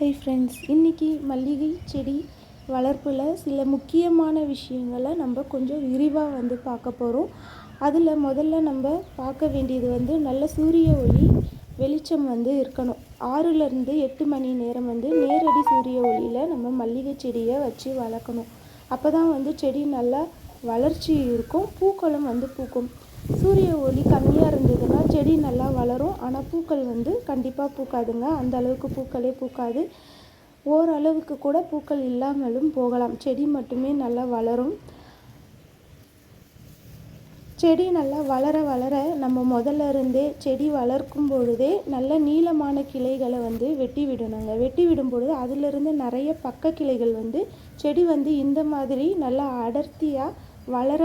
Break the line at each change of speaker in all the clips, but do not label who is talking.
Hi friends, இன்றைக்கி மல்லிகை செடி வளர்ப்பில் சில முக்கியமான விஷயங்களை நம்ம கொஞ்சம் விரிவாக பார்க்க போகிறோம். அதில் முதல்ல நம்ம பார்க்க வேண்டியது நல்ல சூரிய ஒளி வெளிச்சம் இருக்கணும். 6லேருந்து 8 மணி நேரம் நேரடி சூரிய ஒளியில் நம்ம மல்லிகை செடியை வச்சு வளர்க்கணும். அப்போ தான் செடி நல்லா வளர்ச்சி இருக்கும், பூக்களும் பூக்கும். சூரிய ஒளி கம்மியாக இருந்ததுன்னா செடி நல்லா வளரும், ஆனால் பூக்கள் கண்டிப்பாக பூக்காதுங்க. அந்த அளவுக்கு பூக்களே பூக்காது. ஓரளவுக்கு கூட பூக்கள் இல்லாமலும் போகலாம். செடி மட்டுமே நல்லா வளரும். செடி நல்லா வளர வளர நம்ம முதல்ல இருந்தே செடி வளர்க்கும் பொழுதே நல்ல நீளமான கிளைகளை வெட்டி விடணுங்க. வெட்டி விடும் பொழுது அதிலிருந்து நிறைய பக்க கிளைகள் செடி இந்த மாதிரி நல்லா அடர்த்தியாக வளர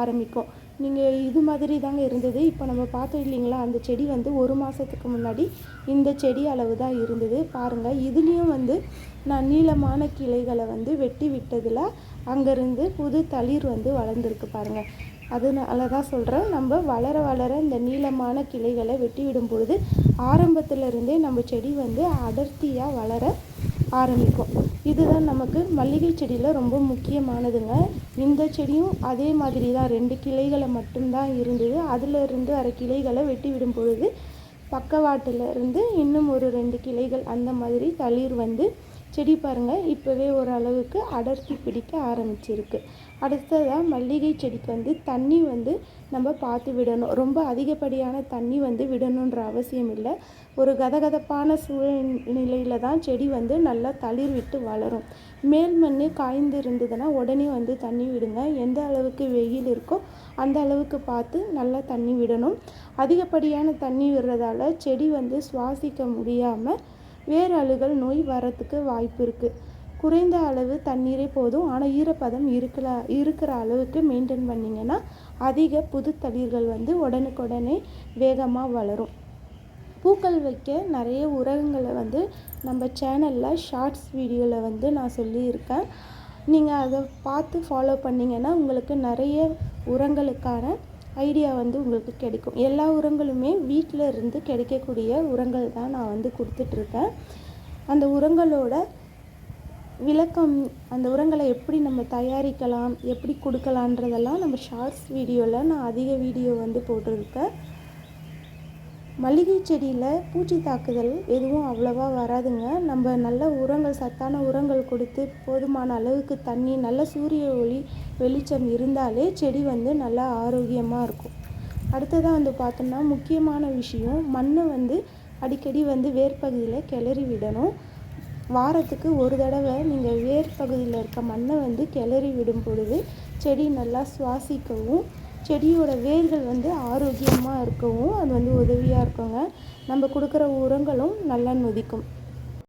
ஆரம்பிக்கும். நீங்கள் இது மாதிரி தாங்க இருந்தது. இப்போ நம்ம பார்த்தோம் இல்லைங்களா, அந்த செடி 1 மாதத்துக்கு முன்னாடி இந்த செடி அளவு தான் இருந்தது. பாருங்கள், இதுலேயும் நான் நீளமான கிளைகளை வெட்டி விட்டதில் அங்கேருந்து புது தளிர் வளர்ந்துருக்கு பாருங்கள். அதனால தான் சொல்கிறேன், நம்ம வளர வளர இந்த நீளமான கிளைகளை வெட்டி விடும் பொழுது ஆரம்பத்திலருந்தே நம்ம செடி அடர்த்தியாக வளர ஆரம்பிக்கும். இதுதான் நமக்கு மல்லிகை செடியில் ரொம்ப முக்கியமானதுங்க. இந்த செடியும் அதே மாதிரி தான் 2 கிளைகளை மட்டும்தான் இருந்தது. அதிலிருந்து அரை கிளைகளை வெட்டி விடும் பொழுது பக்கவாட்டிலிருந்து இன்னும் ஒரு 2 கிளைகள் அந்த மாதிரி தளிர் செடி பாருங்கள் இப்போவே ஓரளவுக்கு அடர்த்தி பிடிக்க ஆரம்பிச்சிருக்கு. அடுத்ததாக மல்லிகை செடிக்கு தண்ணி நம்ம பார்த்து விடணும். ரொம்ப அதிகப்படியான தண்ணி விடணுன்ற அவசியம் இல்லை. ஒரு கதகதப்பான சூழ்நிலையில் தான் செடி நல்லா தளிர் விட்டு வளரும். மேல் மண் காய்ந்து இருந்ததுன்னா உடனே தண்ணி விடுங்க. எந்த அளவுக்கு வெயில் இருக்கோ அந்த அளவுக்கு பார்த்து நல்லா தண்ணி விடணும். அதிகப்படியான தண்ணி விடுறதால செடி சுவாசிக்க முடியாமல் வேறு அழுகல் நோய் வரத்துக்கு வாய்ப்பு இருக்குது. குறைந்த அளவு தண்ணீரே போதும், ஆனால் ஈரப்பதம் இருக்கிற அளவுக்கு மெயின்டைன் பண்ணிங்கன்னா அதிக புது தளிர்கள் உடனுக்குடனே வேகமாக வளரும். பூக்கள் வைக்க நிறைய உரங்களை நம்ம சேனலில் ஷார்ட்ஸ் வீடியோவில் நான் சொல்லியிருக்கேன். நீங்கள் அதை பார்த்து ஃபாலோ பண்ணிங்கன்னா உங்களுக்கு நிறைய உரங்களுக்கான ஐடியா உங்களுக்கு கிடைக்கும். எல்லா உரங்களுமே வீட்டில் இருந்து கிடைக்கக்கூடிய உரங்கள் தான் நான் கொடுத்துட்ருக்கேன். அந்த உரங்களோட விளக்கம், அந்த உரங்களை எப்படி நம்ம தயாரிக்கலாம், எப்படி கொடுக்கலான்றதெல்லாம் நம்ம ஷார்ட்ஸ் வீடியோவில் நான் அதிக வீடியோ போட்டிருக்கேன். மல்லிகை செடியில் பூச்சி தாக்குதல் எதுவும் அவ்வளோவா வராதுங்க. நம்ம நல்ல உரங்கள், சத்தான உரங்கள் கொடுத்து போதுமான அளவுக்கு தண்ணி, நல்ல சூரிய ஒளி வெளிச்சம் இருந்தாலே செடி நல்லா ஆரோக்கியமாக இருக்கும். அடுத்ததாக பார்த்தோம்னா முக்கியமான விஷயம், மண்ணை அடிக்கடி வேர்பகுதியில் கிளறி விடணும். வாரத்துக்கு ஒரு தடவை நீங்கள் வேர் பகுதியில் இருக்க மண்ணை கிளறி விடும் பொழுது செடி நல்லா சுவாசிக்கவும் செடியோட வேர்கள் ஆரோக்கியமாக இருக்கவும் அது உதவியாக இருக்குங்க. நம்ம கொடுக்குற உரங்களும் நல்லா நொதிக்கும்.